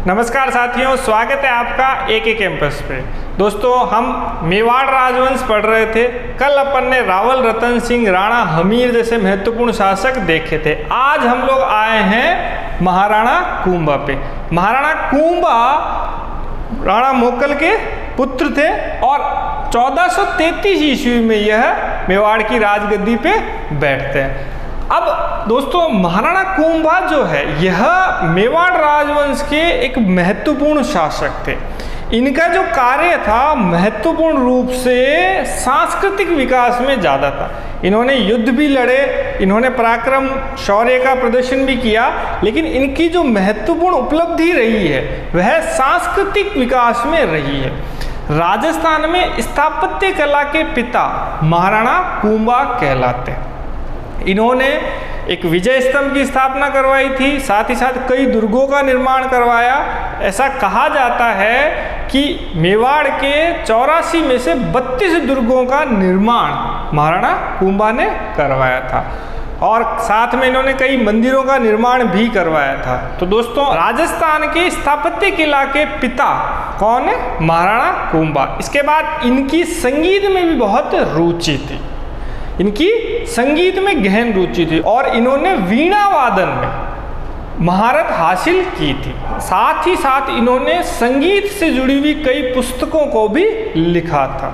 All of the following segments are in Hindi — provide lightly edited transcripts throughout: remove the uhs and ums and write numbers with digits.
नमस्कार साथियों, स्वागत है आपका AK कैंपस पे। दोस्तों, हम मेवाड़ राजवंश पढ़ रहे थे। कल अपन ने रावल रतन सिंह, राणा हमीर जैसे महत्वपूर्ण शासक देखे थे। आज हम लोग आए हैं महाराणा कुंभा पे। महाराणा कुंभा राणा मोकल के पुत्र थे और 1433 ईस्वी में यह मेवाड़ की राजगद्दी पे बैठते हैं। अब दोस्तों, महाराणा कुंभा जो है यह मेवाड़ राजवंश के एक महत्वपूर्ण शासक थे। इनका जो कार्य था महत्वपूर्ण रूप से सांस्कृतिक विकास में ज़्यादा था। इन्होंने युद्ध भी लड़े, इन्होंने पराक्रम शौर्य का प्रदर्शन भी किया, लेकिन इनकी जो महत्वपूर्ण उपलब्धि रही है वह सांस्कृतिक विकास में रही है। राजस्थान में स्थापत्य कला के पिता महाराणा कुंभा कहलाते हैं। इन्होंने एक विजय स्तंभ की स्थापना करवाई थी, साथ ही साथ कई दुर्गों का निर्माण करवाया। ऐसा कहा जाता है कि मेवाड़ के 84 में से 32 दुर्गों का निर्माण महाराणा कुंभा ने करवाया था और साथ में इन्होंने कई मंदिरों का निर्माण भी करवाया था। तो दोस्तों, राजस्थान के स्थापत्य कला के पिता कौन है? महाराणा कुंभा। इसके बाद इनकी संगीत में भी बहुत रुचि थी। इनकी संगीत में गहन रुचि थी और इन्होंने वीणा वादन में महारत हासिल की थी। साथ ही साथ इन्होंने संगीत से जुड़ी हुई कई पुस्तकों को भी लिखा था।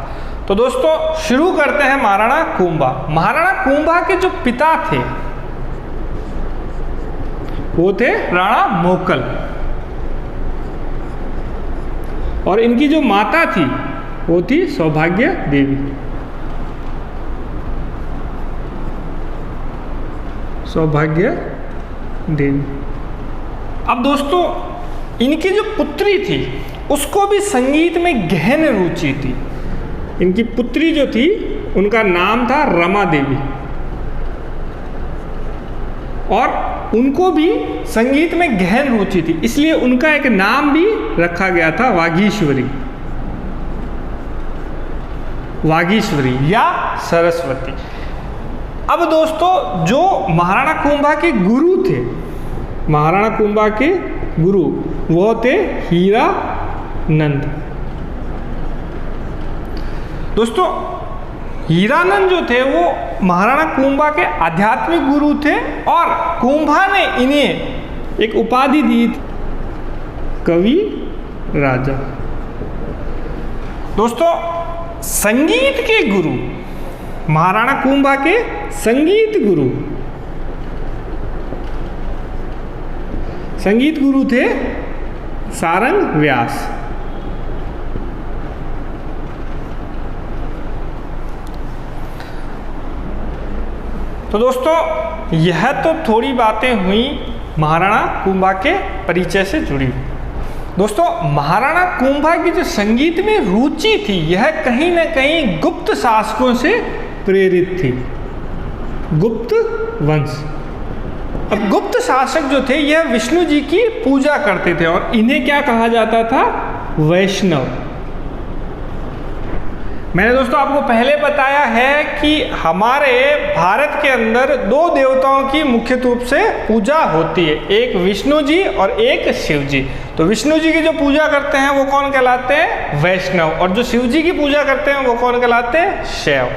तो दोस्तों, शुरू करते हैं महाराणा कुंभा। महाराणा कुंभा के जो पिता थे वो थे राणा मोकल और इनकी जो माता थी वो थी सौभाग्य देवी। सौभाग्य देवी। अब दोस्तों, इनकी जो पुत्री थी उसको भी संगीत में गहन रुचि थी। इनकी पुत्री जो थी उनका नाम था रमा देवी और उनको भी संगीत में गहन रुचि थी, इसलिए उनका एक नाम भी रखा गया था वागीश्वरी। वागीश्वरी या सरस्वती। अब दोस्तों, जो महाराणा कुंभा के गुरु थे, महाराणा कुंभा के गुरु वो थे हीरानंद। दोस्तों, हीरानंद जो थे वो महाराणा कुंभा के आध्यात्मिक गुरु थे और कुंभा ने इन्हें एक उपाधि दी थी, कवि राजा। दोस्तों, संगीत के गुरु महाराणा कुंभा के संगीत गुरु थे सारंग व्यास। तो दोस्तों, यह तो थोड़ी बातें हुई महाराणा कुंभा के परिचय से जुड़ी। दोस्तों, महाराणा कुंभा की जो संगीत में रुचि थी यह कहीं ना कहीं गुप्त शासकों से प्रेरित थी। गुप्त वंश। अब गुप्त शासक जो थे यह विष्णु जी की पूजा करते थे और इन्हें क्या कहा जाता था? वैष्णव। मैंने दोस्तों आपको पहले बताया है कि हमारे भारत के अंदर दो देवताओं की मुख्य रूप से पूजा होती है, एक विष्णु जी और एक शिव जी। तो विष्णु जी की जो पूजा करते हैं वो कौन कहलाते हैं? वैष्णव। और जो शिव जी की पूजा करते हैं वो कौन कहलाते हैं? शैव।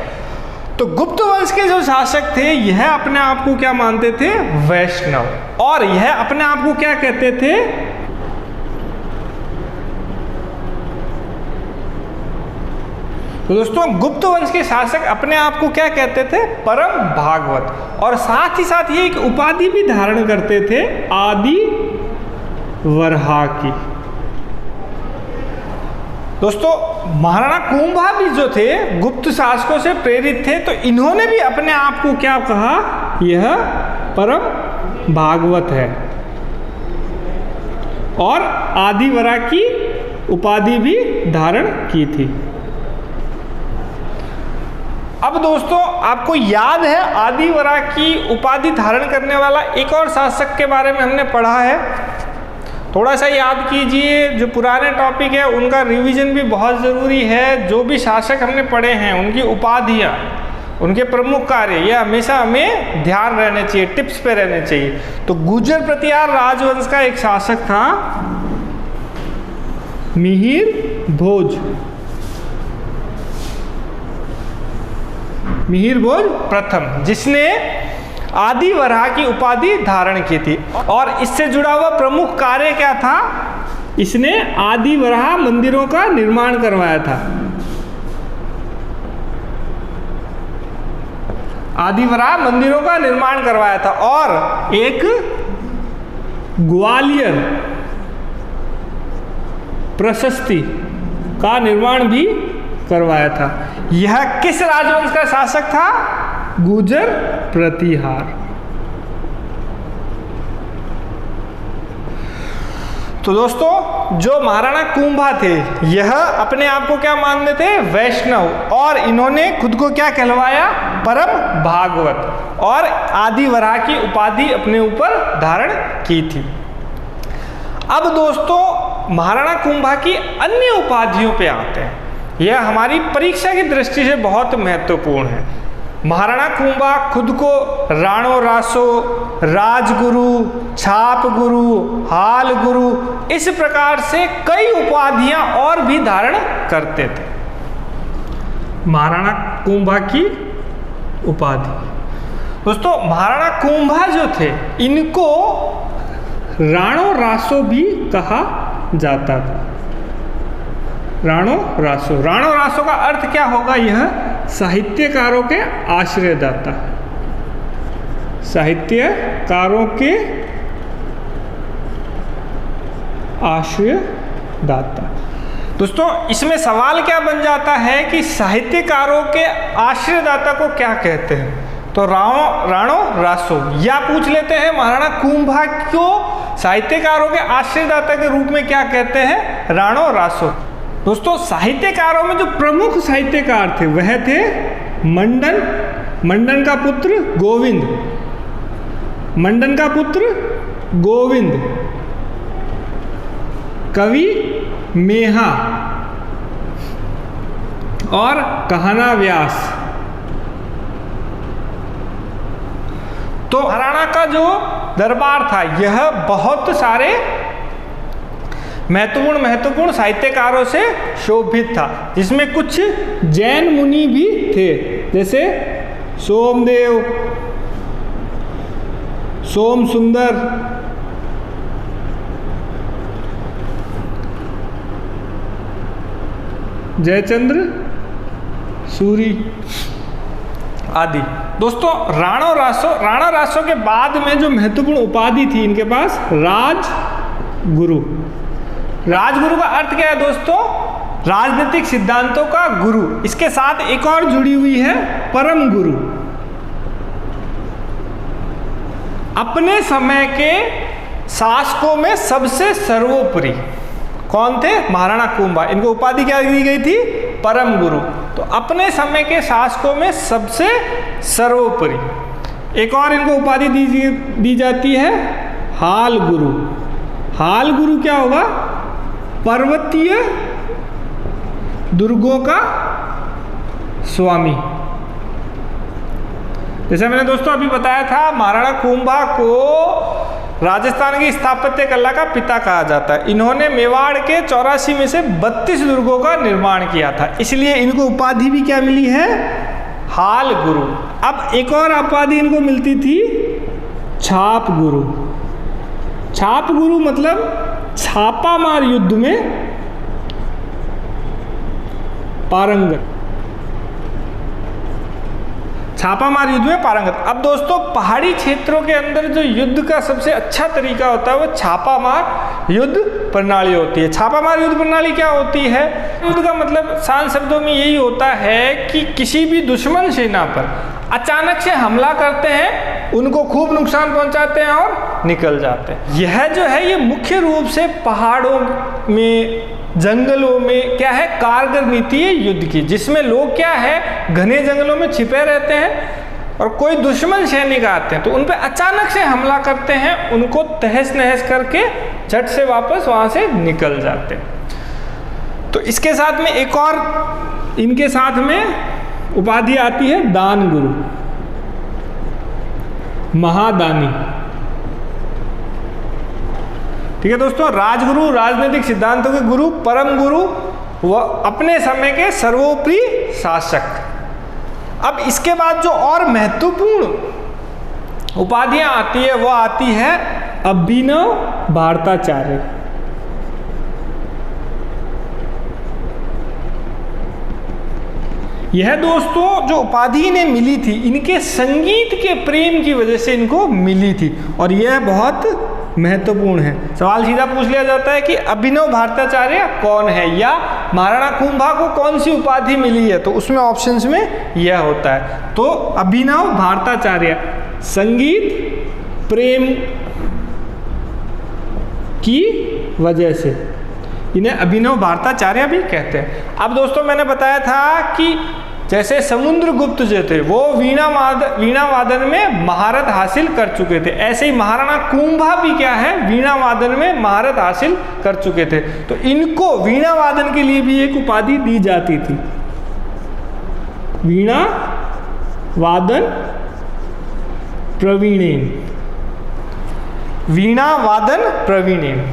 तो गुप्त वंश के जो शासक थे यह अपने आप को क्या मानते थे? वैष्णव। और यह अपने आप को क्या कहते थे? तो दोस्तों, गुप्त वंश के शासक अपने आप को क्या कहते थे? परम भागवत। और साथ ही साथ ये एक उपाधि भी धारण करते थे, आदि वराह की। दोस्तों, महाराणा कुंभा भी जो थे गुप्त शासकों से प्रेरित थे, तो इन्होंने भी अपने आप को क्या कहा? यह परम भागवत है और आदि वराह की उपाधि भी धारण की थी। अब दोस्तों, आपको याद है आदि वराह की उपाधि धारण करने वाला एक और शासक के बारे में हमने पढ़ा है। थोड़ा सा याद कीजिए, जो पुराने टॉपिक है उनका रिवीजन भी बहुत ज़रूरी है। जो भी शासक हमने पढ़े हैं उनकी उपाधियाँ, उनके प्रमुख कार्य, ये हमेशा हमें ध्यान रहने चाहिए, टिप्स पे रहने चाहिए। तो गुर्जर प्रतिहार राजवंश का एक शासक था मिहिर भोज, मिहिर भोज प्रथम, जिसने आदि वराह की उपाधि धारण की थी। और इससे जुड़ा हुआ प्रमुख कार्य क्या था? इसने आदि वराह मंदिरों का निर्माण करवाया था। आदि वराह मंदिरों का निर्माण करवाया था और एक ग्वालियर प्रशस्ति का निर्माण भी करवाया था। यह किस राजवंश का शासक था? गुर्जर प्रतिहार। तो दोस्तों, जो महाराणा कुंभा थे यह अपने आप को क्या मानते थे? वैष्णव। और इन्होंने खुद को क्या कहलवाया? परम भागवत। और आदि वराह की उपाधि अपने ऊपर धारण की थी। अब दोस्तों, महाराणा कुंभा की अन्य उपाधियों पे आते हैं। यह हमारी परीक्षा की दृष्टि से बहुत महत्वपूर्ण है। महाराणा कुंभा खुद को राणो रासो, राजगुरु, छाप गुरु, हाल गुरु, इस प्रकार से कई उपाधियां और भी धारण करते थे। महाराणा कुंभा की उपाधि। दोस्तों, महाराणा कुंभा जो थे इनको राणो रासो भी कहा जाता था। राणो रासो, राणो रासो का अर्थ क्या होगा? यह साहित्यकारों के आश्रयदाता, साहित्यकारों के आश्रयदाता। दोस्तों, इसमें सवाल क्या बन जाता है कि साहित्यकारों के आश्रयदाता को क्या कहते हैं? तो राणो रासो, या पूछ लेते हैं महाराणा कुंभा को साहित्यकारों के आश्रयदाता के रूप में क्या कहते हैं? राणो रासो। दोस्तों, साहित्यकारों में जो प्रमुख साहित्यकार थे वह थे मंडन, मंडन का पुत्र गोविंद, मंडन का पुत्र गोविंद, कवि मेहा और कहना व्यास। तो महाराणा का जो दरबार था यह बहुत सारे महत्वपूर्ण साहित्यकारों से शोभित था, जिसमें कुछ जैन मुनि भी थे, जैसे सोमदेव, सोम सुंदर, जयचंद्र सूरी आदि। दोस्तों, राणा रासो के बाद में जो महत्वपूर्ण उपाधि थी इनके पास, राजगुरु। राजगुरु का अर्थ क्या है दोस्तों? राजनीतिक सिद्धांतों का गुरु। इसके साथ एक और जुड़ी हुई है, परम गुरु। अपने समय के शासकों में सबसे सर्वोपरि कौन थे? महाराणा कुंभा। इनको उपाधि क्या दी गई थी? परम गुरु। तो अपने समय के शासकों में सबसे सर्वोपरि। एक और इनको उपाधि दी जाती है, हाल गुरु। हाल गुरु क्या होगा? पर्वतीय दुर्गों का स्वामी। जैसे मैंने दोस्तों अभी बताया था, महाराणा कुंभा को राजस्थान की स्थापत्य कला का पिता कहा जाता है। इन्होंने मेवाड़ के 84 में से 32 दुर्गों का निर्माण किया था, इसलिए इनको उपाधि भी क्या मिली है? हाल गुरु। अब एक और उपाधि इनको मिलती थी, छाप गुरु। छाप गुरु मतलब छापामार युद्ध में पारंगत, छापामार युद्ध में पारंगत। अब दोस्तों, पहाड़ी क्षेत्रों के अंदर जो युद्ध का सबसे अच्छा तरीका होता है वो छापामार युद्ध प्रणाली होती है। छापामार युद्ध प्रणाली क्या होती है? युद्ध का मतलब शांत शब्दों में यही होता है कि किसी भी दुश्मन सेना पर अचानक से हमला करते हैं, उनको खूब नुकसान पहुंचाते हैं और निकल जाते हैं। यह जो है ये मुख्य रूप से पहाड़ों में, जंगलों में क्या है, कारगर नीति है युद्ध की, जिसमें लोग क्या है घने जंगलों में छिपे रहते हैं और कोई दुश्मन सैनिक आते हैं तो उन पर अचानक से हमला करते हैं, उनको तहस नहस करके झट से वापस वहां से निकल जाते हैं। तो इसके साथ में एक और इनके साथ में उपाधि आती है, दान गुरु, महादानी। ठीक है दोस्तों, राजगुरु राजनीतिक सिद्धांतों के गुरु, परम गुरु व अपने समय के सर्वोपरि शासक। अब इसके बाद जो और महत्वपूर्ण उपाधियां आती है वो आती है अभिनव भारताचार्य। यह दोस्तों जो उपाधि इन्हें मिली थी, इनके संगीत के प्रेम की वजह से इनको मिली थी और यह बहुत महत्वपूर्ण है। सवाल सीधा पूछ लिया जाता है कि अभिनव भारताचार्य कौन है या महाराणा कुंभा को कौन सी उपाधि मिली है, तो उसमें ऑप्शंस में यह होता है। तो अभिनव भारताचार्य संगीत प्रेम की वजह से इन्हें अभिनव भारताचार्य भी कहते हैं। अब दोस्तों मैंने बताया था कि जैसे समुद्रगुप्त जो थे वो वीणा वादन में महारत हासिल कर चुके थे, ऐसे ही महाराणा कुंभा भी क्या है, वीणा वादन में महारत हासिल कर चुके थे। तो इनको वीणा वादन के लिए भी एक उपाधि दी जाती थी, वीणा वादन प्रवीणेन, वीणा वादन प्रवीणेन।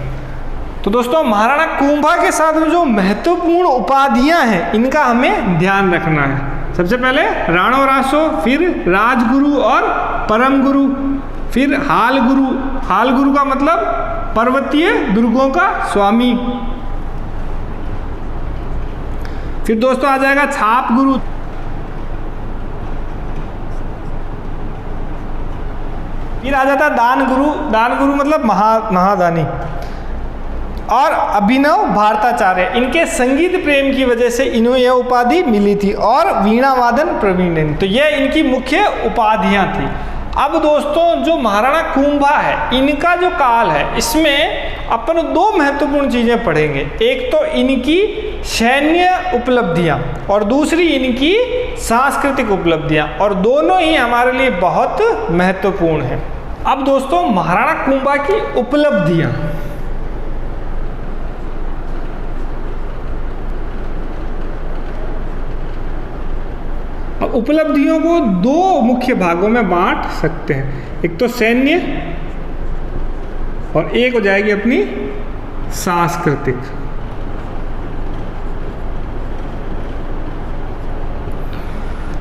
तो दोस्तों महाराणा कुंभा के साथ में जो महत्वपूर्ण उपाधियां हैं इनका हमें ध्यान रखना है। सबसे पहले राणो रासो, फिर राजगुरु और परम गुरु, फिर हाल गुरु। हाल गुरु का मतलब पर्वतीय दुर्गों का स्वामी। फिर दोस्तों आ जाएगा छाप गुरु। फिर आ जाता दान गुरु। दान गुरु मतलब महादानी। और अभिनव भारताचार्य, इनके संगीत प्रेम की वजह से इन्हें यह उपाधि मिली थी, और वीणा वादन प्रवीण। तो यह इनकी मुख्य उपाधियां थी। अब दोस्तों जो महाराणा कुंभा है इनका जो काल है इसमें अपन दो महत्वपूर्ण चीजें पढ़ेंगे। एक तो इनकी सैन्य उपलब्धियां और दूसरी इनकी सांस्कृतिक उपलब्धियां, और दोनों ही हमारे लिए बहुत महत्वपूर्ण है। अब दोस्तों महाराणा कुंभा की उपलब्धियां, उपलब्धियों को दो मुख्य भागों में बांट सकते हैं, एक तो सैन्य और एक हो जाएगी अपनी सांस्कृतिक।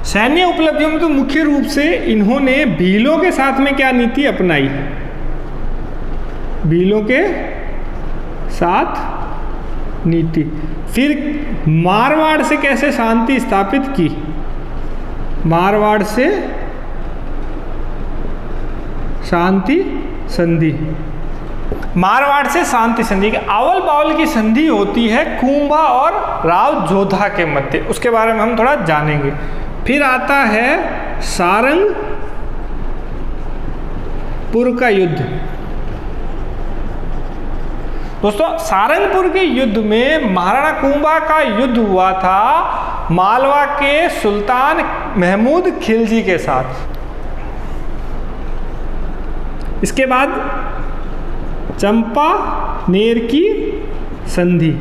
सैन्य उपलब्धियों में तो मुख्य रूप से इन्होंने भीलों के साथ में क्या नीति अपनाई, भीलों के साथ नीति। फिर मारवाड़ से कैसे शांति स्थापित की, मारवाड़ से शांति संधि। मारवाड़ से शांति संधि की आवल बावल की संधि होती है कुंभा और राव जोधा के मध्य, उसके बारे में हम थोड़ा जानेंगे। फिर आता है सारंगपुर का युद्ध। दोस्तों सारंगपुर के युद्ध में महाराणा कुंभा का युद्ध हुआ था मालवा के सुल्तान महमूद खिलजी के साथ। इसके बाद चंपानेर की संधि।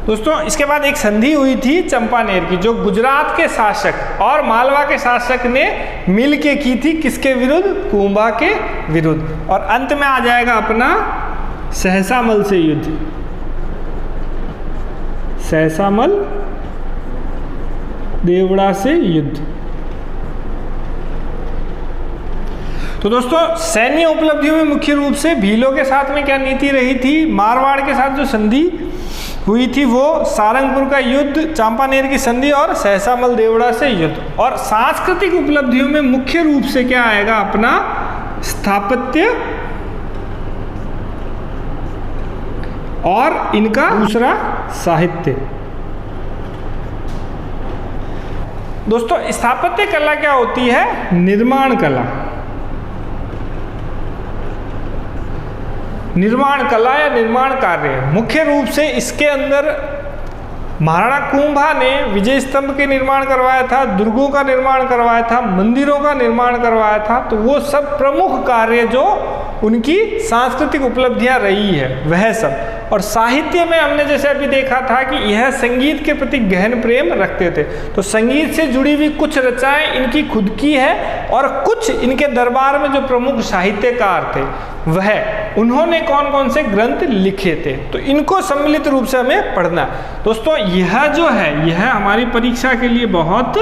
दोस्तों इसके बाद एक संधि हुई थी चंपानेर की, जो गुजरात के शासक और मालवा के शासक ने मिलके की थी, किसके विरुद्ध, कुंभा के विरुद्ध। और अंत में आ जाएगा अपना सहसामल से युद्ध, सहसामल देवड़ा से युद्ध। तो दोस्तों सैन्य उपलब्धियों में मुख्य रूप से भीलों के साथ में क्या नीति रही थी, मारवाड़ के साथ जो संधि हुई थी वो सारंगपुर का युद्ध, चंपानेर की संधि और सहसामल देवड़ा से युद्ध। और सांस्कृतिक उपलब्धियों में मुख्य रूप से क्या आएगा, अपना स्थापत्य और इनका दूसरा साहित्य। दोस्तों स्थापत्य कला क्या होती है, निर्माण कला। निर्माण कला या निर्माण कार्य, मुख्य रूप से इसके अंदर महाराणा कुंभा ने विजय स्तंभ के निर्माण करवाया था, दुर्गों का निर्माण करवाया था, मंदिरों का निर्माण करवाया था। तो वो सब प्रमुख कार्य जो उनकी सांस्कृतिक उपलब्धियां रही है वह सब। और साहित्य में हमने जैसे अभी देखा था कि यह संगीत के प्रति गहन प्रेम रखते थे। तो संगीत से जुड़ी हुई कुछ रचनाएं इनकी खुद की है और कुछ इनके दरबार में जो प्रमुख साहित्यकार थे वह उन्होंने कौन कौन से ग्रंथ लिखे थे, तो इनको सम्मिलित रूप से हमें पढ़ना है। दोस्तों यह जो है यह हमारी परीक्षा के लिए बहुत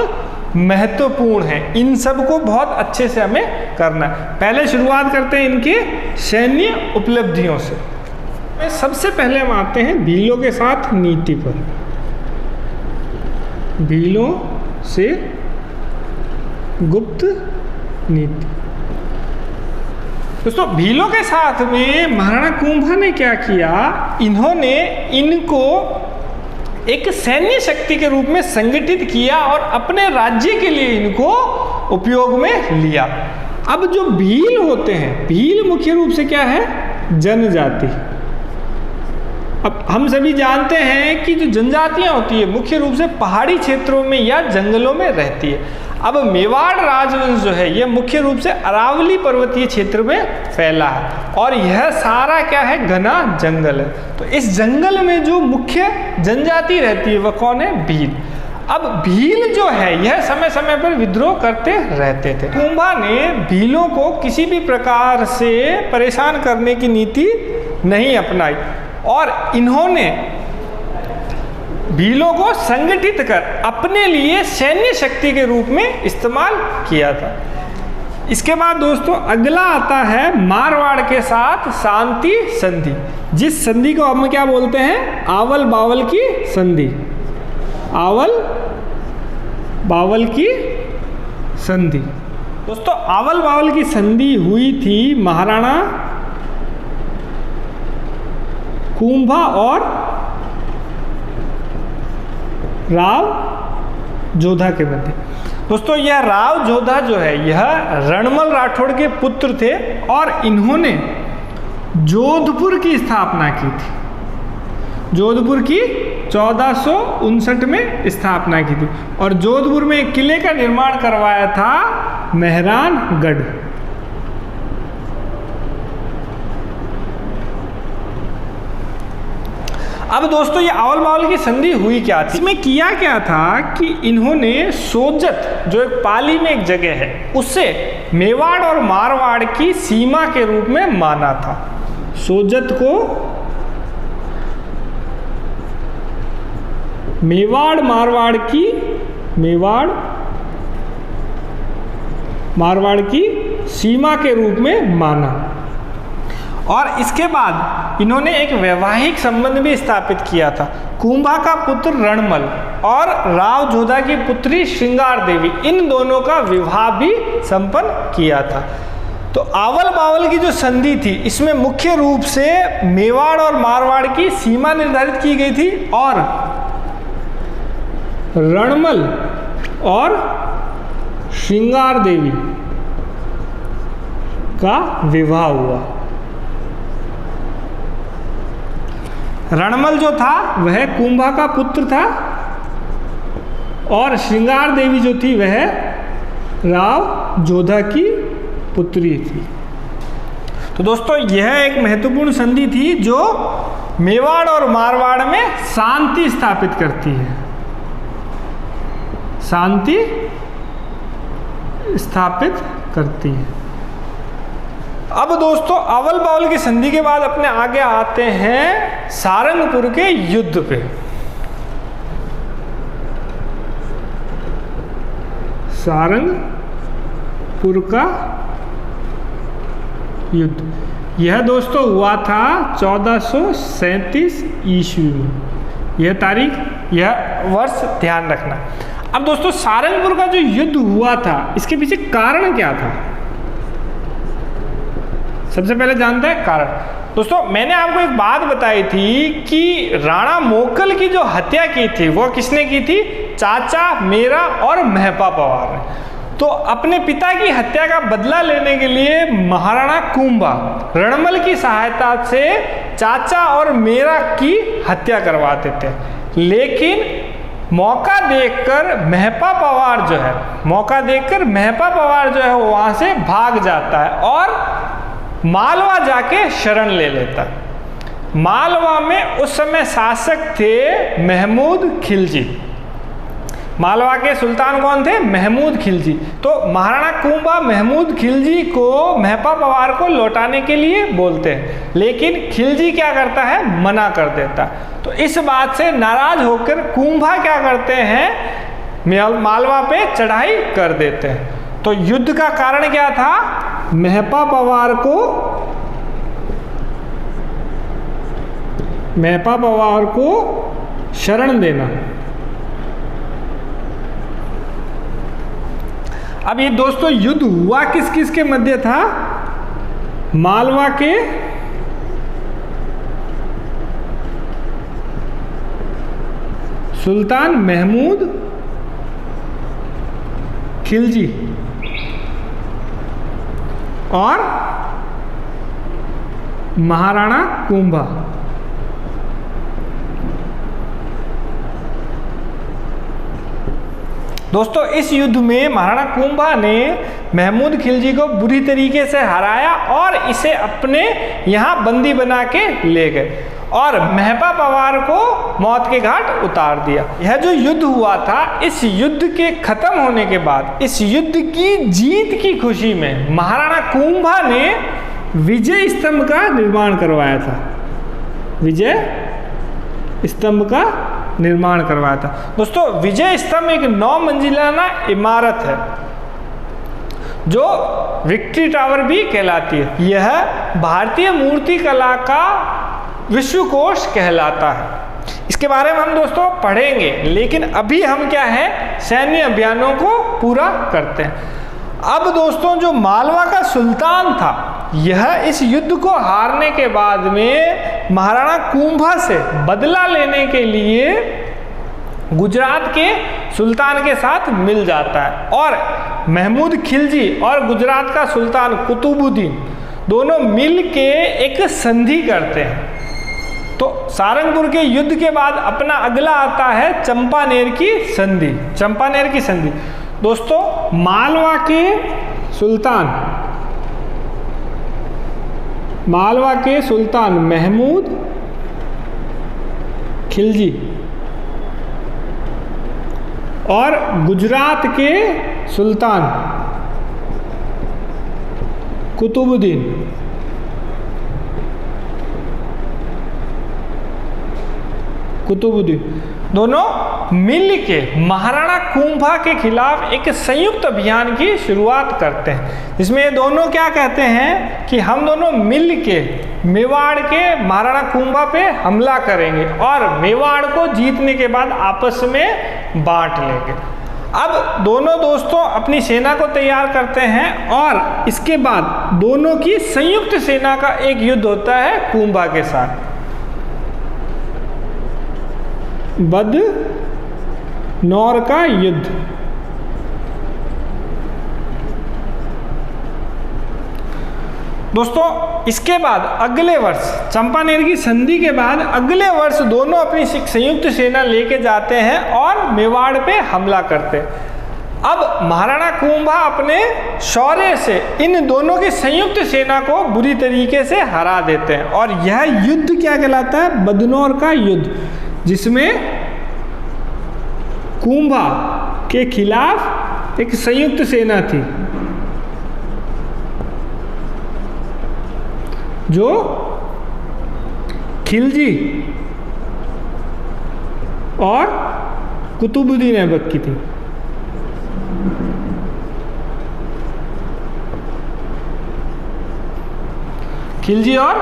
महत्वपूर्ण है, इन सब को बहुत अच्छे से हमें करना है। पहले शुरुआत करते हैं इनके सैन्य उपलब्धियों से। सबसे पहले हम आते हैं भीलों के साथ नीति पर। भीलों से गुप्त नीति। दोस्तों भीलों के साथ में महाराणा कुंभा ने क्या किया, इन्होंने इनको एक सैन्य शक्ति के रूप में संगठित किया और अपने राज्य के लिए इनको उपयोग में लिया। अब जो भील होते हैं, भील मुख्य रूप से क्या है, जनजाति। अब हम सभी जानते हैं कि जो जनजातियां होती है मुख्य रूप से पहाड़ी क्षेत्रों में या जंगलों में रहती है। अब मेवाड़ राजवंश जो है यह मुख्य रूप से अरावली पर्वतीय क्षेत्र में फैला है और यह सारा क्या है, घना जंगल है। तो इस जंगल में जो मुख्य जनजाति रहती है वह कौन है, भील। अब भील जो है यह समय समय पर विद्रोह करते रहते थे। कुंभा ने भीलों को किसी भी प्रकार से परेशान करने की नीति नहीं अपनाई और इन्होंने भीलों को संगठित कर अपने लिए सैन्य शक्ति के रूप में इस्तेमाल किया था। इसके बाद दोस्तों अगला आता है मारवाड़ के साथ शांति संधि, जिस संधि को हम क्या बोलते हैं, आवल बावल की संधि। आवल बावल की संधि। दोस्तों आवल बावल की संधि हुई थी महाराणा कुंभा और राव जोधा के मध्य। दोस्तों यह राव जोधा जो है यह रणमल राठौड़ के पुत्र थे और इन्होंने जोधपुर की स्थापना की थी। जोधपुर की 1459 में स्थापना की थी और जोधपुर में एक किले का निर्माण करवाया था मेहरानगढ़। अब दोस्तों ये आवल बावल की संधि हुई क्या थी, इसमें किया क्या था कि इन्होंने सोजत जो एक पाली में एक जगह है उसे मेवाड़ और मारवाड़ की सीमा के रूप में माना था। सोजत को मेवाड़ मारवाड़ की सीमा के रूप में माना और इसके बाद इन्होंने एक वैवाहिक संबंध भी स्थापित किया था। कुंभा का पुत्र रणमल और राव जोधा की पुत्री श्रृंगार देवी, इन दोनों का विवाह भी संपन्न किया था। तो आवल बावल की जो संधि थी इसमें मुख्य रूप से मेवाड़ और मारवाड़ की सीमा निर्धारित की गई थी और रणमल और श्रृंगार देवी का विवाह हुआ। रणमल जो था वह कुंभा का पुत्र था और श्रृंगार देवी जो थी वह राव जोधा की पुत्री थी। तो दोस्तों यह एक महत्वपूर्ण संधि थी जो मेवाड़ और मारवाड़ में शांति स्थापित करती है, शांति स्थापित करती है। अब दोस्तों आवल बावल की संधि के बाद अपने आगे आते हैं सारंगपुर के युद्ध पे। सारंगपुर का युद्ध यह दोस्तों हुआ था 1437 ईस्वी में। यह तारीख, यह वर्ष ध्यान रखना। अब दोस्तों सारंगपुर का जो युद्ध हुआ था इसके पीछे कारण क्या था, सबसे पहले जानते हैं कारण। दोस्तों मैंने आपको एक बात बताई थी कि राणा मोकल की जो हत्या की थी वो किसने की थी, चाचा मेरा और महपा पवार ने। तो अपने पिता की हत्या का बदला लेने के लिए महाराणा कुंभा रणमल की सहायता से चाचा और मेरा की हत्या करवाते थे, लेकिन मौका देखकर महपा पवार जो है वो वहां से भाग जाता है और मालवा जाके शरण ले लेता। मालवा में उस समय शासक थे महमूद खिलजी। मालवा के सुल्तान कौन थे? महमूद खिलजी। तो महाराणा कुंभा महमूद खिलजी को महपा पवार को लौटाने के लिए बोलते हैं, लेकिन खिलजी क्या करता है? मना कर देता। तो इस बात से नाराज होकर कुंभा क्या करते हैं? मालवा पे चढ़ाई कर देते हैं। तो युद्ध का कारण क्या था? महपा पवार को शरण देना। अब ये दोस्तों युद्ध हुआ किस किस के मध्य था? मालवा के सुल्तान महमूद खिलजी और महाराणा कुंभा। दोस्तों इस युद्ध में महाराणा कुंभा ने महमूद खिलजी को बुरी तरीके से हराया और इसे अपने यहाँ बंदी बना के ले गए और महपा पवार को मौत के घाट उतार दिया। यह जो युद्ध हुआ था, इस युद्ध के खत्म होने के बाद, इस युद्ध की जीत की खुशी में महाराणा कुंभा ने विजय स्तंभ का निर्माण करवाया था। विजय स्तंभ का निर्माण करवाया था। दोस्तों विजय स्तंभ एक 9 मंजिला इमारत है जो विक्ट्री टावर भी कहलाती है। यह भारतीय मूर्ति कला का विश्वकोश कहलाता है। इसके बारे में हम दोस्तों पढ़ेंगे, लेकिन अभी हम क्या है? सैन्य अभियानों को पूरा करते हैं। अब दोस्तों जो मालवा का सुल्तान था, यह इस युद्ध को हारने के बाद में महाराणा कुंभा से बदला लेने के लिए गुजरात के सुल्तान के साथ मिल जाता है और महमूद खिलजी और गुजरात का सुल्तान कुतुबुद्दीन दोनों मिल के एक संधि करते हैं। तो सारंगपुर के युद्ध के बाद अपना अगला आता है चंपानेर की संधि। चंपानेर की संधि दोस्तों मालवा के सुल्तान महमूद खिलजी और गुजरात के सुल्तान कुतुबुद्दीन दोनों मिल के महाराणा कुंभा के खिलाफ एक संयुक्त अभियान की शुरुआत करते हैं, जिसमें ये दोनों क्या कहते हैं कि हम दोनों मिल के मेवाड़ के महाराणा कुंभा पे हमला करेंगे और मेवाड़ को जीतने के बाद आपस में बांट लेंगे। अब दोनों दोस्तों अपनी सेना को तैयार करते हैं और इसके बाद दोनों की संयुक्त सेना का एक युद्ध होता है कुंभा के साथ। बदनौर का युद्ध। दोस्तों इसके बाद अगले वर्ष चंपानेर की संधि के बाद अगले वर्ष दोनों अपनी संयुक्त सेना लेके जाते हैं और मेवाड़ पे हमला करते हैं। अब महाराणा कुंभा अपने शौर्य से इन दोनों की संयुक्त सेना को बुरी तरीके से हरा देते हैं और यह युद्ध क्या कहलाता है? बदनौर का युद्ध, जिसमें कुंभा के खिलाफ एक संयुक्त सेना थी जो खिलजी और कुतुबुद्दीन ऐबक की थी। खिलजी और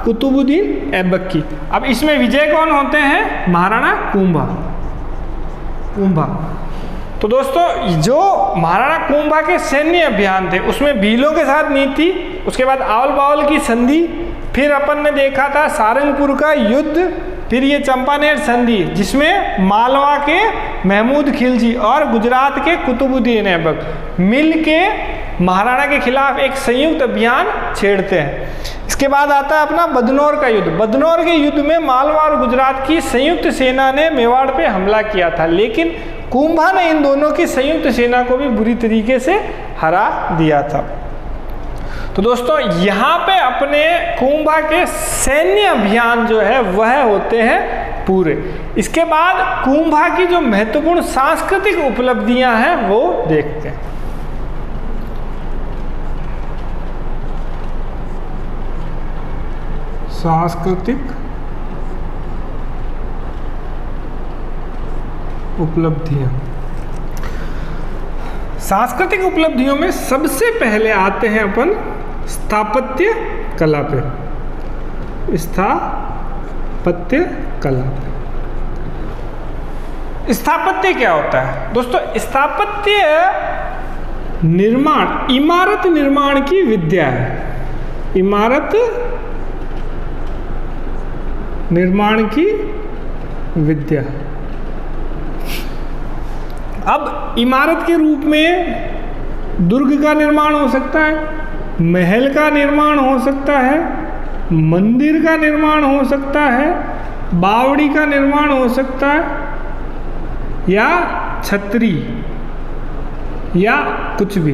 कुतुबुद्दीन ऐबक की। अब इसमें विजय कौन होते हैं? महाराणा कुंभा। तो दोस्तों जो महाराणा कुंभा के सैन्य अभियान थे उसमें भीलों के साथ नीति, उसके बाद आवल बावल की संधि, फिर अपन ने देखा था सारंगपुर का युद्ध, फिर ये चंपानेर संधि जिसमें मालवा के महमूद खिलजी और गुजरात के कुतुबुद्दीन ऐबक मिल के महाराणा के खिलाफ एक संयुक्त अभियान छेड़ते हैं। इसके बाद आता है अपना बदनौर का युद्ध। बदनौर के युद्ध में मालवा और गुजरात की संयुक्त सेना ने मेवाड़ पे हमला किया था, लेकिन कुंभा ने इन दोनों की संयुक्त सेना को भी बुरी तरीके से हरा दिया था। तो दोस्तों यहाँ पे अपने कुंभा के सैन्य अभियान जो है वह होते हैं पूरे। इसके बाद कुंभा की जो महत्वपूर्ण सांस्कृतिक उपलब्धियां हैं वो देखते हैं। सांस्कृतिक उपलब्धियां, सांस्कृतिक उपलब्धियों में सबसे पहले आते हैं अपन स्थापत्य कला पे। स्थापत्य कला, स्थापत्य क्या होता है दोस्तों? स्थापत्य निर्माण, इमारत निर्माण की विद्या है। इमारत निर्माण की विद्या। अब इमारत के रूप में दुर्ग का निर्माण हो सकता है, महल का निर्माण हो सकता है, मंदिर का निर्माण हो सकता है, बावड़ी का निर्माण हो सकता है, या छतरी, या कुछ भी।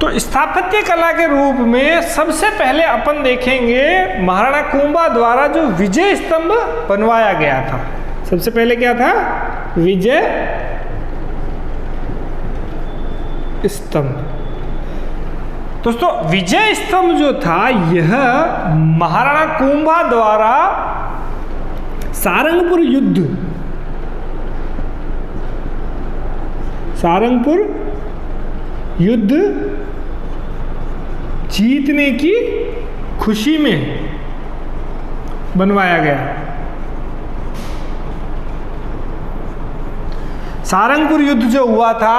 तो स्थापत्य कला के रूप में सबसे पहले अपन देखेंगे महाराणा कुंभा द्वारा जो विजय स्तंभ बनवाया गया था। सबसे पहले क्या था? विजय स्तंभ। दोस्तों विजय स्तंभ जो था यह महाराणा कुंभा द्वारा सारंगपुर युद्ध जीतने की खुशी में बनवाया गया। सारंगपुर युद्ध जो हुआ था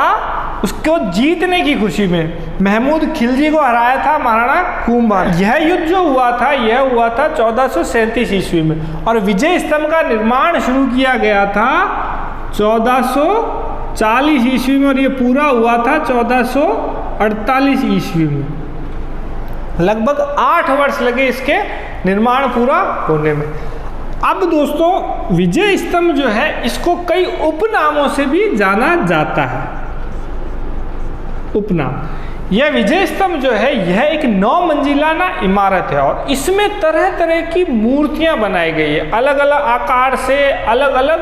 उसको जीतने की खुशी में महमूद खिलजी को हराया था महाराणा कुंभा। यह युद्ध जो हुआ था यह हुआ था 1437 ईस्वी में, और विजय स्तंभ का निर्माण शुरू किया गया था 1440 ईस्वी में, और ये पूरा हुआ था 1448 ईस्वी में। लगभग 8 वर्ष लगे इसके निर्माण पूरा होने में। अब दोस्तों विजय स्तंभ जो है इसको कई उपनामों से भी जाना जाता है। उपनाम, यह विजय स्तंभ जो है यह एक 9 मंजिला इमारत है, और इसमें तरह तरह की मूर्तियां बनाई गई है। अलग अलग आकार से अलग अलग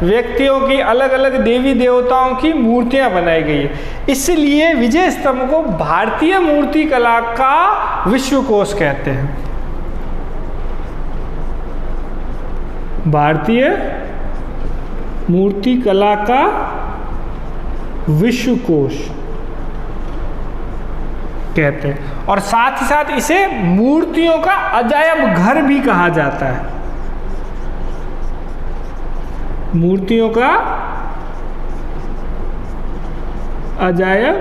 व्यक्तियों की, अलग अलग देवी देवताओं की मूर्तियां बनाई गई है। इसलिए विजय स्तंभ को भारतीय मूर्ति कला का विश्वकोश कहते हैं। भारतीय मूर्ति कला का विश्वकोश कहते हैं, और साथ ही साथ इसे मूर्तियों का अजायब घर भी कहा जाता है। मूर्तियों का अजायब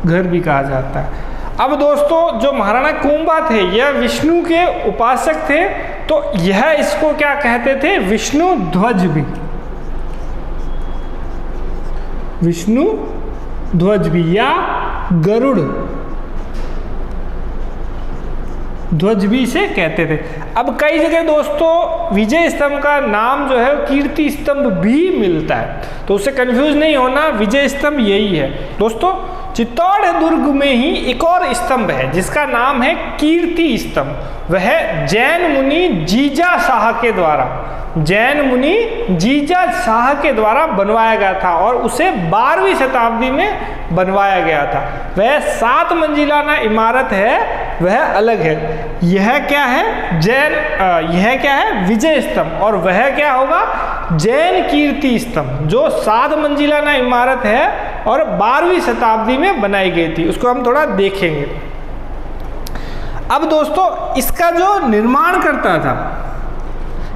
घर भी कहा जाता है। अब दोस्तों जो महाराणा कुंभा थे यह विष्णु के उपासक थे, तो यह इसको क्या कहते थे? विष्णु ध्वज भी, विष्णु ध्वज भी, या गरुड़ ध्वज भी इसे कहते थे। अब कई जगह दोस्तों विजय स्तंभ का नाम जो है कीर्ति स्तंभ भी मिलता है, तो उससे कंफ्यूज नहीं होना, विजय स्तंभ यही है। दोस्तों चित्तौड़ दुर्ग में ही एक और स्तंभ है जिसका नाम है कीर्ति स्तंभ। वह जैन मुनि जीजा शाह के द्वारा, जैन मुनि जीजा शाह के द्वारा बनवाया गया था, और उसे 12वीं शताब्दी में बनवाया गया था। वह 7 मंजिला इमारत है, वह अलग है। यह क्या है? यह क्या है? विजय स्तंभ। और वह क्या होगा? जैन कीर्ति स्तंभ, जो 7 मंजिला इमारत है और 12वीं शताब्दी में बनाई गई थी। उसको हम थोड़ा देखेंगे। अब दोस्तों इसका जो निर्माण करता था,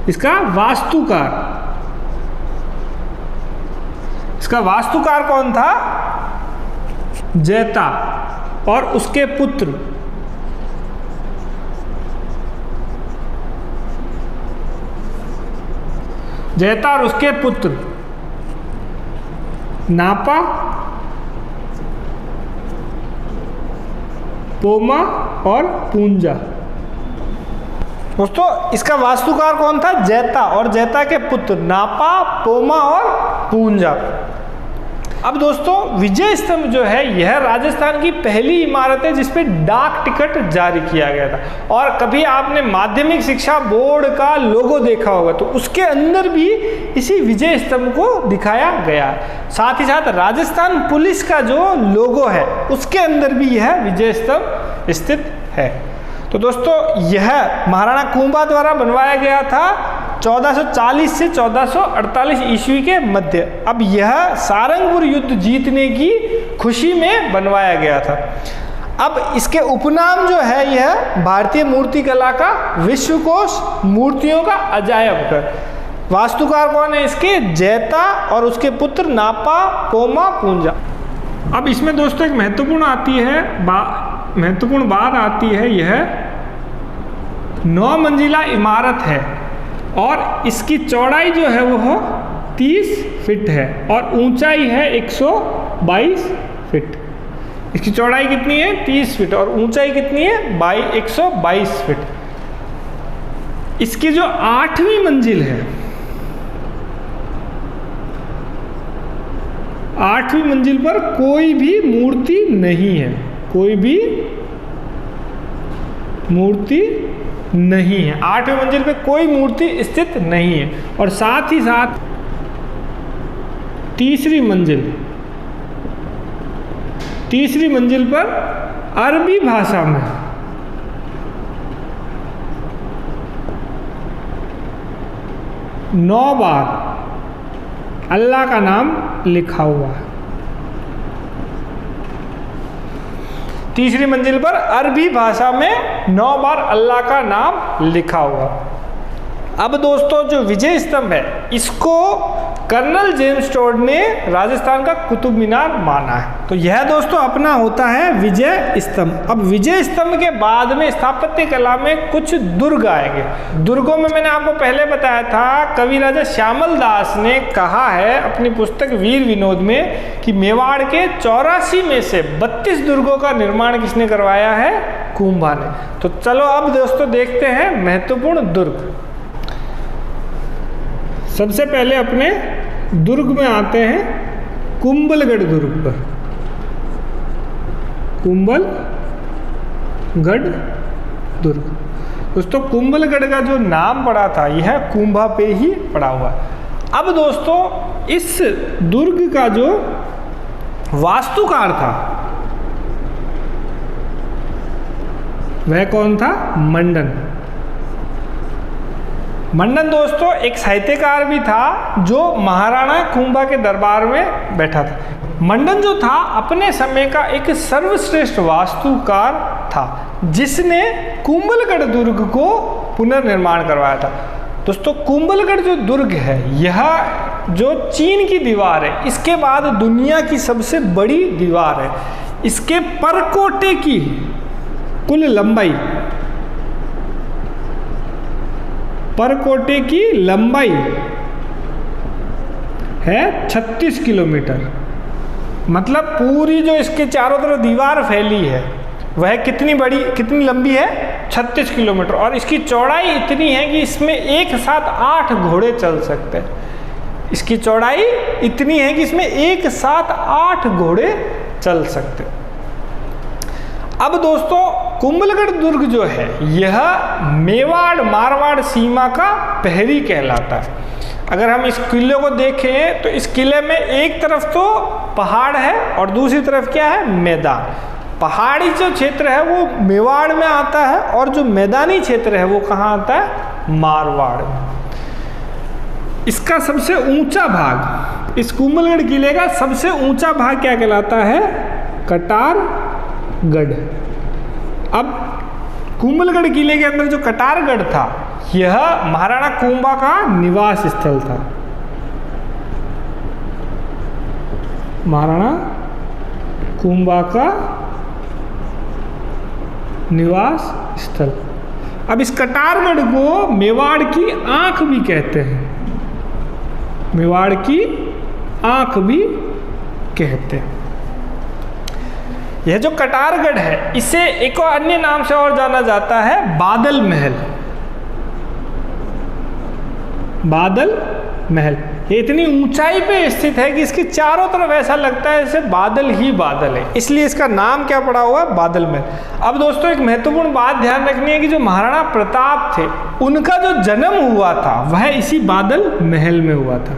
इसका वास्तुकार, इसका वास्तुकार कौन था? जैता और उसके पुत्र जैता और उसके पुत्र नापा, पोमा और पूंजा। दोस्तों इसका वास्तुकार कौन था? जैता और जैता के पुत्र नापा, पोमा और पूंजा। अब दोस्तों विजय स्तंभ जो है यह राजस्थान की पहली इमारत है जिस पे डाक टिकट जारी किया गया था। और कभी आपने माध्यमिक शिक्षा बोर्ड का लोगो देखा होगा तो उसके अंदर भी इसी विजय स्तंभ को दिखाया गया है। साथ ही साथ राजस्थान पुलिस का जो लोगो है उसके अंदर भी यह विजय स्तंभ स्थित है। तो दोस्तों यह महाराणा कुंभा द्वारा बनवाया गया था 1440 से 1448 ईस्वी के मध्य। अब यह सारंगपुर युद्ध जीतने की खुशी में बनवाया गया था। अब इसके उपनाम जो है यह भारतीय मूर्तिकला का विश्वकोश मूर्तियों का अजायब घर। वास्तुकार कौन है इसके? जैता और उसके पुत्र नापा पोमा पूंजा। अब इसमें दोस्तों एक महत्वपूर्ण बात आती है, यह 9 मंजिला इमारत है और इसकी चौड़ाई जो है वो 30 फीट है और ऊंचाई है 122 फीट। इसकी चौड़ाई कितनी है? 30 फीट और ऊंचाई कितनी है? 122 फीट। इसकी जो 8वीं मंजिल है, 8वीं मंजिल पर कोई भी मूर्ति नहीं है, कोई भी मूर्ति नहीं है। 8वीं मंजिल पे कोई मूर्ति स्थित नहीं है। और साथ ही साथ तीसरी मंजिल पर अरबी भाषा में नौ बार अल्लाह का नाम लिखा हुआ है। तीसरी मंजिल पर अरबी भाषा में 9 बार अल्लाह का नाम लिखा हुआ। अब दोस्तों जो विजय स्तंभ है इसको कर्नल जेम्स टोड ने राजस्थान का कुतुब मीनार माना है। तो यह दोस्तों अपना होता है विजय स्तंभ। अब विजय स्तंभ के बाद में स्थापत्य कला में कुछ दुर्ग आएंगे। दुर्गों में मैंने आपको पहले बताया था, कवि राजा श्यामल दास ने कहा है अपनी पुस्तक वीर विनोद में कि मेवाड़ के 84 में से 32 दुर्गों का निर्माण किसने करवाया है? कुंभा ने। तो चलो अब दोस्तों देखते हैं महत्वपूर्ण दुर्ग। सबसे पहले अपने दुर्ग में आते हैं कुंभलगढ़ दुर्ग पर। कुंभलगढ़ दुर्ग दोस्तों, कुंभलगढ़ का जो नाम पड़ा था यह कुंभा पे ही पड़ा हुआ है। अब दोस्तों इस दुर्ग का जो वास्तुकार था वह कौन था? मंडन। मंडन दोस्तों एक साहित्यकार भी था जो महाराणा कुंभा के दरबार में बैठा था। मंडन जो था अपने समय का एक सर्वश्रेष्ठ वास्तुकार था जिसने कुंभलगढ़ दुर्ग को पुनर्निर्माण करवाया था। दोस्तों कुंभलगढ़ जो दुर्ग है यह जो चीन की दीवार है इसके बाद दुनिया की सबसे बड़ी दीवार है। इसके परकोटे की कुल लंबाई, परकोटे की लंबाई है 36 किलोमीटर। मतलब पूरी जो इसके चारों तरफ दीवार फैली है वह कितनी लंबी है? 36 किलोमीटर। और इसकी चौड़ाई इतनी है कि इसमें एक साथ 8 घोड़े चल सकते हैं। इसकी चौड़ाई इतनी है कि इसमें एक साथ 8 घोड़े चल सकते हैं। अब दोस्तों कुंभलगढ़ दुर्ग जो है यह मेवाड़ मारवाड़ सीमा का प्रहरी कहलाता है। अगर हम इस किले को देखें तो इस किले में एक तरफ तो पहाड़ है और दूसरी तरफ क्या है? मैदान। पहाड़ी जो क्षेत्र है वो मेवाड़ में आता है और जो मैदानी क्षेत्र है वो कहाँ आता है? मारवाड़ में। इसका सबसे ऊंचा भाग, इस कुंभलगढ़ किले का सबसे ऊंचा भाग क्या कहलाता है? कटारगढ़। अब कुंभलगढ़ किले के अंदर जो कटारगढ़ था यह महाराणा कुंभा का निवास स्थल था। महाराणा कुंभा का निवास स्थल। अब इस कटारगढ़ को मेवाड़ की आंख भी कहते हैं। मेवाड़ की आंख भी कहते हैं। यह जो कटारगढ़ है इसे एक और अन्य नाम से और जाना जाता है बादल महल। बादल महल। ये इतनी ऊंचाई पे स्थित है कि इसके चारों तरफ ऐसा लगता है जैसे बादल ही बादल है, इसलिए इसका नाम क्या पड़ा हुआ है, बादल महल। अब दोस्तों एक महत्वपूर्ण बात ध्यान रखनी है कि जो महाराणा प्रताप थे उनका जो जन्म हुआ था वह इसी बादल महल में हुआ था।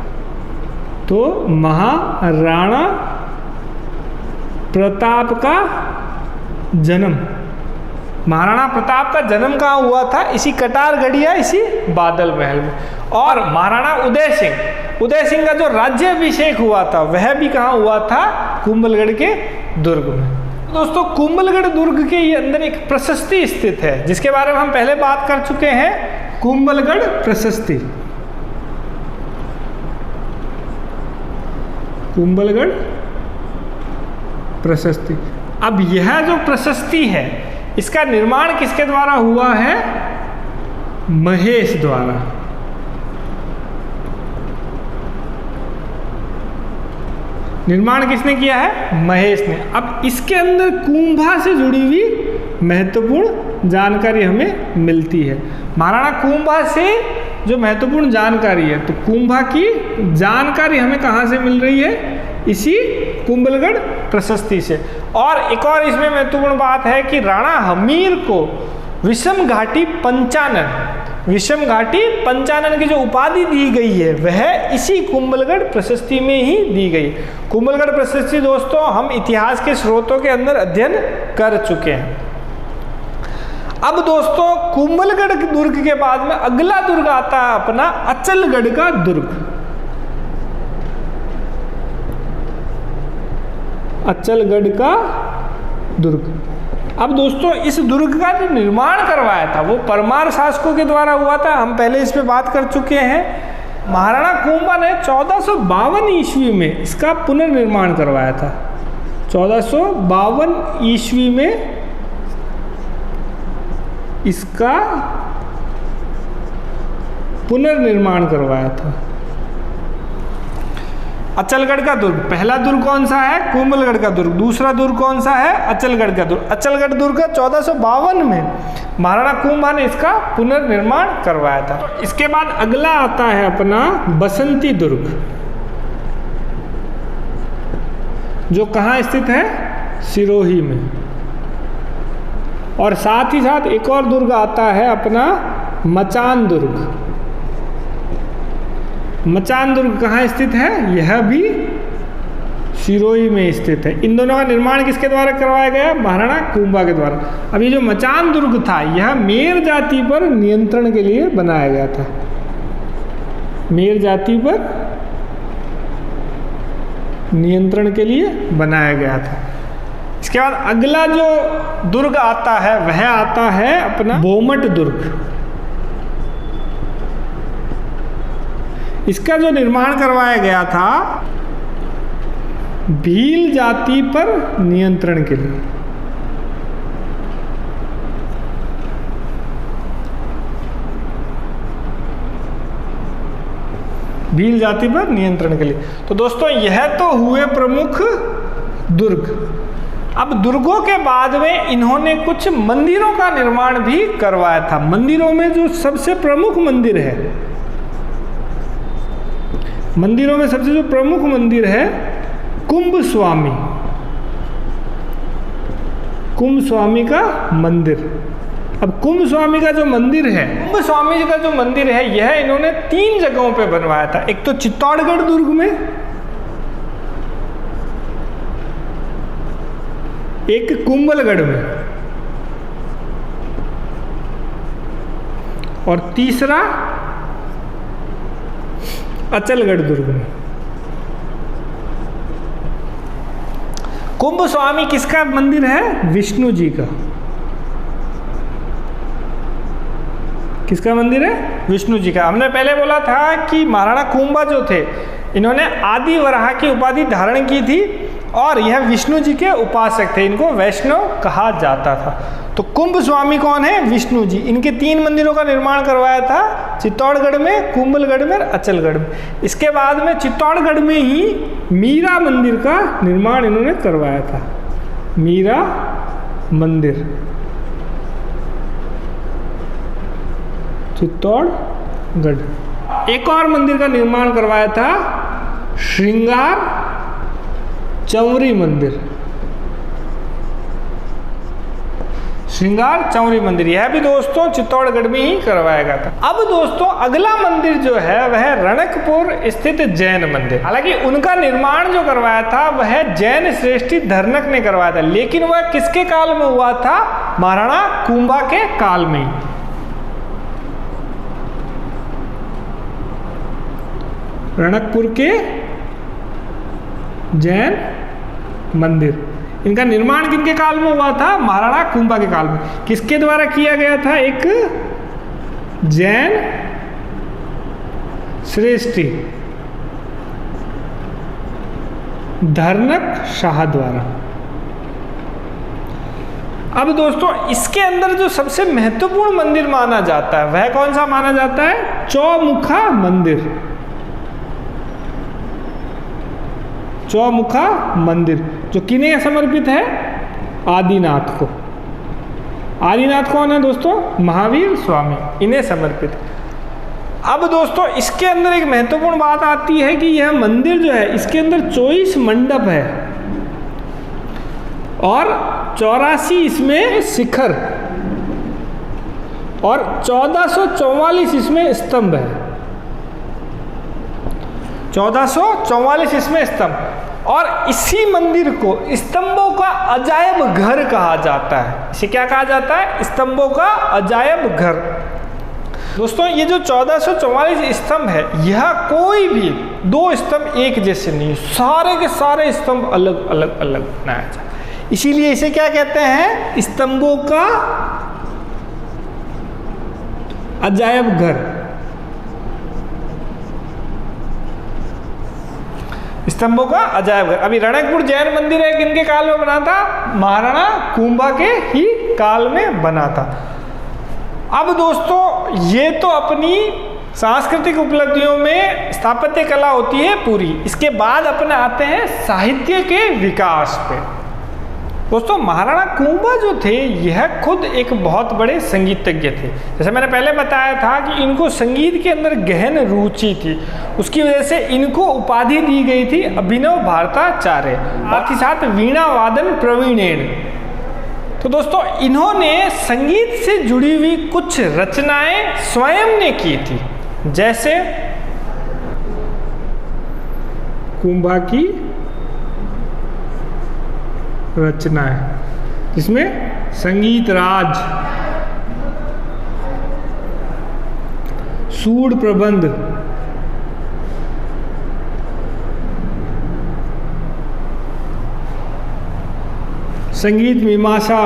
तो महाराणा प्रताप का जन्म, महाराणा प्रताप का जन्म कहाँ हुआ था, इसी कटारगढ़िया, इसी बादल महल में। और महाराणा उदय सिंह का जो राज्याभिषेक हुआ था वह भी कहाँ हुआ था, कुंभलगढ़ के दुर्ग में। दोस्तों कुंभलगढ़ दुर्ग के ये अंदर एक प्रशस्ति स्थित है जिसके बारे में हम पहले बात कर चुके हैं, कुंभलगढ़ प्रशस्ति। कुंभलगढ़ प्रशस्ति। अब यह जो प्रशस्ति है इसका निर्माण किसके द्वारा हुआ है, महेश द्वारा। निर्माण किसने किया है, महेश ने। अब इसके अंदर कुंभा से जुड़ी हुई महत्वपूर्ण जानकारी हमें मिलती है। महाराणा कुंभा से जो महत्वपूर्ण जानकारी है, तो कुंभा की जानकारी हमें कहाँ से मिल रही है, इसी कुंभलगढ़ प्रशस्ति से। और एक और इसमें महत्वपूर्ण बात है कि राणा हमीर को विषम घाटी पंचानन की जो उपाधि दी गई है वह इसी कुंभलगढ़ प्रशस्ति में ही दी गई। कुंभलगढ़ प्रशस्ति दोस्तों हम इतिहास के स्रोतों के अंदर अध्ययन कर चुके हैं। अब दोस्तों कुंभलगढ़ दुर्ग के बाद में अगला दुर्ग आता है अपना अचलगढ़ का दुर्ग। अचलगढ़ का दुर्ग। अब दोस्तों इस दुर्ग का जो निर्माण करवाया था वो परमार शासकों के द्वारा हुआ था, हम पहले इस पे बात कर चुके हैं। महाराणा कुंभा ने 1452 ईस्वी में इसका पुनर्निर्माण करवाया था। 1452 ईस्वी में इसका पुनर्निर्माण करवाया था। अचलगढ़ का दुर्ग, पहला दुर्ग कौन सा है, कुंभलगढ़ का दुर्ग। दूसरा दुर्ग कौन सा है, अचलगढ़ का दुर्ग। अचलगढ़ दुर्ग का 1452 में महाराणा कुंभा ने इसका पुनर्निर्माण करवाया था। तो इसके बाद अगला आता है अपना बसंती दुर्ग, जो कहाँ स्थित है, सिरोही में। और साथ ही साथ एक और दुर्ग आता है अपना मचान दुर्ग। मचान दुर्ग कहाँ स्थित है, यह भी सिरोही में स्थित है। इन दोनों का निर्माण किसके द्वारा करवाया गया, महाराणा कुंभा के द्वारा। अब ये जो मचान दुर्ग था यह मेर जाति पर नियंत्रण के लिए बनाया गया था। मेर जाति पर नियंत्रण के लिए बनाया गया था। इसके बाद अगला जो दुर्ग आता है वह आता है अपना बोमट दुर्ग। इसका जो निर्माण करवाया गया था भील जाति पर नियंत्रण के लिए। भील जाति पर नियंत्रण के लिए। तो दोस्तों यह तो हुए प्रमुख दुर्ग। अब दुर्गों के बाद में इन्होंने कुछ मंदिरों का निर्माण भी करवाया था। मंदिरों में जो सबसे प्रमुख मंदिर है, मंदिरों में सबसे जो प्रमुख मंदिर है कुंभ स्वामी, कुंभ स्वामी का मंदिर। अब कुंभ स्वामी का जो मंदिर है, कुंभ स्वामी जी का जो मंदिर है यह इन्होंने 3 जगहों पे बनवाया था। एक तो चित्तौड़गढ़ दुर्ग में, एक कुंभलगढ़ में, और तीसरा अचलगढ़ दुर्ग में। कुंभ स्वामी किसका मंदिर है, विष्णु जी का। किसका मंदिर है, विष्णु जी का। हमने पहले बोला था कि महाराणा कुंभा जो थे इन्होंने आदि वराह की उपाधि धारण की थी और यह विष्णु जी के उपासक थे, इनको वैष्णव कहा जाता था। तो कुंभ स्वामी कौन है, विष्णु जी। इनके 3 मंदिरों का निर्माण करवाया था, चित्तौड़गढ़ में, कुंभलगढ़ में, अचलगढ़ में। इसके बाद में चित्तौड़गढ़ में ही मीरा मंदिर का निर्माण इन्होंने करवाया था। मीरा मंदिर चित्तौड़गढ़। एक और मंदिर का निर्माण करवाया था, श्रृंगार चौरी मंदिर। श्रृंगार चौरी मंदिर, यह भी दोस्तों चित्तौड़गढ़ में ही करवाया गया था। अब दोस्तों अगला मंदिर जो है वह रणकपुर स्थित जैन मंदिर। हालांकि उनका निर्माण जो करवाया था वह जैन श्रेष्ठी धर्नक ने करवाया था, लेकिन वह किसके काल में हुआ था? महाराणा कुंभा के काल में। रणकपुर के जैन मंदिर, इनका निर्माण किनके काल में हुआ था? महाराणा कुंभा के काल में। किसके द्वारा किया गया था? एक जैन श्रेष्ठी धर्नक शाह द्वारा। अब दोस्तों इसके अंदर जो सबसे महत्वपूर्ण मंदिर माना जाता है वह कौन सा माना जाता है? चौमुखा मंदिर। चौमुखा मंदिर जो किन्हें समर्पित है? आदिनाथ को। आदिनाथ कौन है दोस्तों? महावीर स्वामी, इन्हें समर्पित। अब दोस्तों इसके अंदर एक महत्वपूर्ण बात आती है कि यह मंदिर जो है इसके अंदर 24 मंडप है और 84 इसमें शिखर और 1444 इसमें स्तंभ है। 1444 इसमें स्तंभ, और इसी मंदिर को स्तंभों का अजायब घर कहा जाता है। इसे क्या कहा जाता है? स्तंभों का अजायब घर। दोस्तों ये जो 1444 स्तंभ है, यह कोई भी दो स्तंभ एक जैसे नहीं, सारे के सारे स्तंभ अलग अलग अलग बनाया जाता है। इसीलिए इसे क्या कहते हैं? स्तंभों का अजायब घर। स्तंभों का अजायब घर। अभी रणकपुर जैन मंदिर है, किनके काल में बना था? महाराणा कुंभा के ही काल में बना था। अब दोस्तों ये तो अपनी सांस्कृतिक उपलब्धियों में स्थापत्य कला होती है पूरी। इसके बाद अपने आते हैं साहित्य के विकास पे। दोस्तों महाराणा कुंभा जो थे यह खुद एक बहुत बड़े संगीतज्ञ थे। जैसे मैंने पहले बताया था कि इनको संगीत के अंदर गहन रुचि थी, उसकी वजह से इनको उपाधि दी गई थी अभिनव भारताचार्य, साथ ही साथ वीणा वादन प्रवीणेन। तो दोस्तों इन्होंने संगीत से जुड़ी हुई कुछ रचनाएं स्वयं ने की थी, जैसे कुंभा की रचना है जिसमें संगीत राज, सूड प्रबंध, संगीत मीमांसा,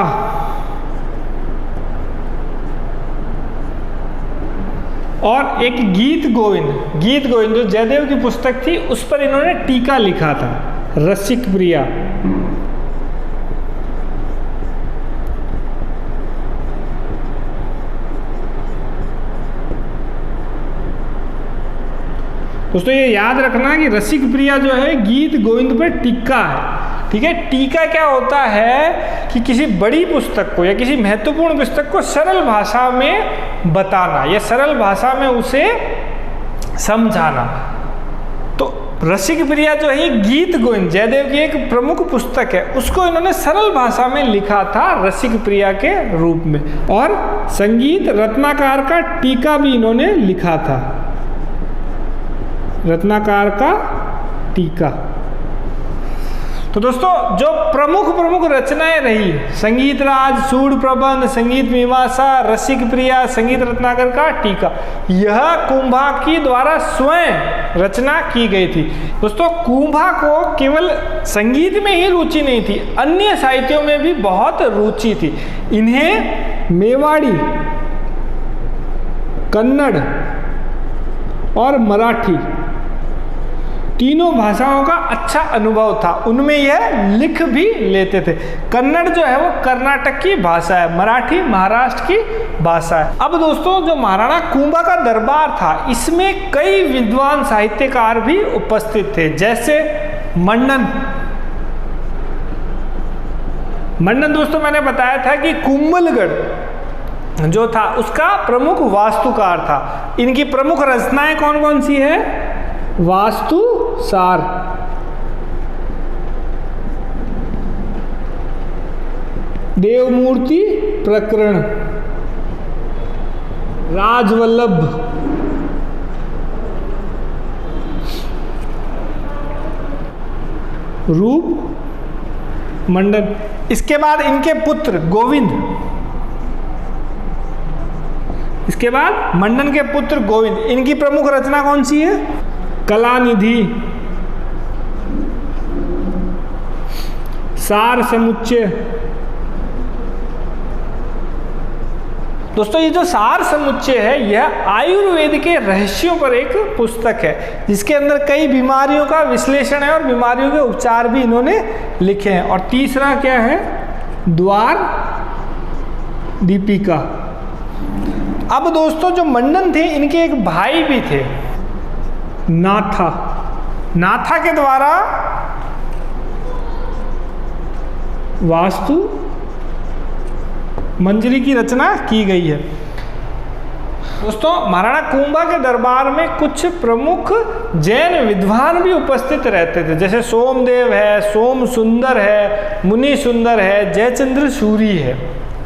और एक गीत गोविंद जो जयदेव की पुस्तक थी उस पर इन्होंने टीका लिखा था, रसिक प्रिया। दोस्तों ये याद रखना कि रसिक प्रिया जो है गीत गोविंद पर टीका है। ठीक है, टीका क्या होता है कि किसी बड़ी पुस्तक को या किसी महत्वपूर्ण पुस्तक को सरल भाषा में बताना या सरल भाषा में उसे समझाना। तो रसिक प्रिया जो है गीत गोविंद जयदेव की एक प्रमुख पुस्तक है, उसको इन्होंने सरल भाषा में लिखा था रसिक प्रिया के रूप में। और संगीत रत्नाकर का टीका भी इन्होंने लिखा था, रत्नाकर का टीका। तो दोस्तों जो प्रमुख रचनाएं रही, संगीत राज, सूड प्रबंध, संगीत मीमांसा, रसिक प्रिया, संगीत रत्नाकर का टीका, यह कुंभा की द्वारा स्वयं रचना की गई थी। दोस्तों कुंभा को केवल संगीत में ही रुचि नहीं थी, अन्य साहित्यों में भी बहुत रुचि थी। इन्हें मेवाड़ी, कन्नड़ और मराठी तीनों भाषाओं का अच्छा अनुभव था, उनमें यह लिख भी लेते थे। कन्नड़ जो है वो कर्नाटक की भाषा है, मराठी महाराष्ट्र की भाषा है। अब दोस्तों जो महाराणा कुंभा का दरबार था इसमें कई विद्वान साहित्यकार भी उपस्थित थे, जैसे मंडन दोस्तों मैंने बताया था कि कुंभलगढ़ जो था उसका प्रमुख वास्तुकार था। इनकी प्रमुख रचनाएं कौन कौन सी है? वास्तुसार, देवमूर्ति प्रकरण, राजवल्लभ, रूप मंडन। इसके बाद इनके पुत्र गोविंद, इसके बाद मंडन के पुत्र गोविंद, इनकी प्रमुख रचना कौन सी है? कलानिधि, सार समुच्चय। दोस्तों ये जो सार समुच्चय है यह आयुर्वेद के रहस्यों पर एक पुस्तक है, जिसके अंदर कई बीमारियों का विश्लेषण है और बीमारियों के उपचार भी इन्होंने लिखे हैं। और तीसरा क्या है? द्वार दीपिका। अब दोस्तों जो मंडन थे इनके एक भाई भी थे, नाथा। नाथा के द्वारा वास्तु मंजरी की रचना की गई है। दोस्तों महाराणा कुंभा के दरबार में कुछ प्रमुख जैन विद्वान भी उपस्थित रहते थे, जैसे सोमदेव है, सोम सुंदर है, मुनि सुंदर है, जयचंद्र सूरी है।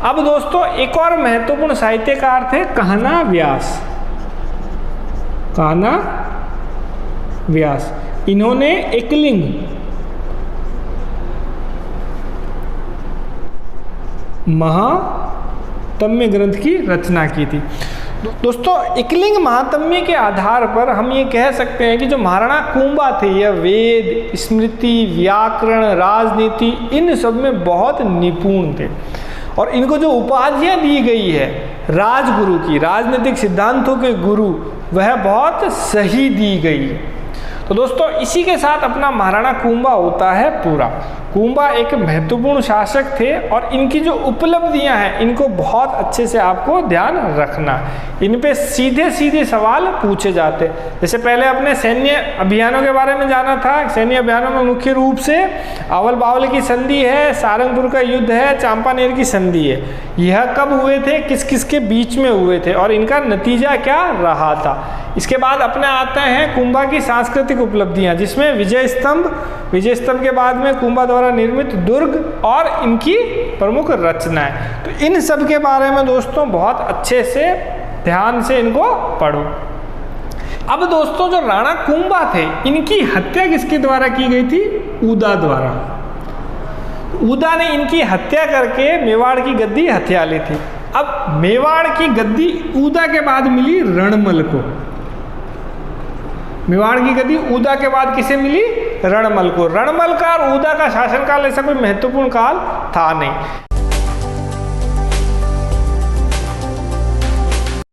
अब दोस्तों एक और महत्वपूर्ण साहित्यकार थे कान्हा व्यास। कान्हा व्यास, इन्होंने एकलिंग, महात्म्य ग्रंथ की रचना की थी। दोस्तों एकलिंग महात्म्य के आधार पर हम ये कह सकते हैं कि जो महाराणा कुंभा थे यह वेद, स्मृति, व्याकरण, राजनीति इन सब में बहुत निपुण थे। और इनको जो उपाधियाँ दी गई है राजगुरु की, राजनीतिक सिद्धांतों के गुरु, वह बहुत सही दी गई है। तो दोस्तों इसी के साथ अपना महाराणा कुंभा होता है पूरा। कुंभा एक महत्वपूर्ण शासक थे और इनकी जो उपलब्धियां हैं इनको बहुत अच्छे से आपको ध्यान रखना। इन पे सीधे सीधे सवाल पूछे जाते। जैसे पहले अपने सैन्य अभियानों के बारे में जाना था। सैन्य अभियानों में मुख्य रूप से अवल बावल की संधि है, सारंगपुर का युद्ध है, चांपानेर की संधि है। यह कब हुए थे, किस किस के बीच में हुए थे और इनका नतीजा क्या रहा था। इसके बाद अपने आते हैं कुंभा की सांस्कृतिक उपलब्धियां, जिसमें विजय स्तंभ के बाद में कुंभा द्वारा निर्मित दुर्ग और इनकी प्रमुख रचनाएं। तो इन सब के बारे में दोस्तों बहुत अच्छे से ध्यान से इनको पढ़ो। अब दोस्तों जो राणा कुंभा थे इनकी हत्या किसके द्वारा की गई थी? उदा द्वारा। उदा ने इनकी हत्या करके मेवाड़ की गद्दी हथिया ली थी। अब मेवाड़ की गद्दी उदा के बाद मिली रणमल को। मेवाड़ की गद्दी उदा के बाद किसे मिली? रणमल को। रणमल का और उदा का शासनकाल ऐसा कोई महत्वपूर्ण काल था नहीं।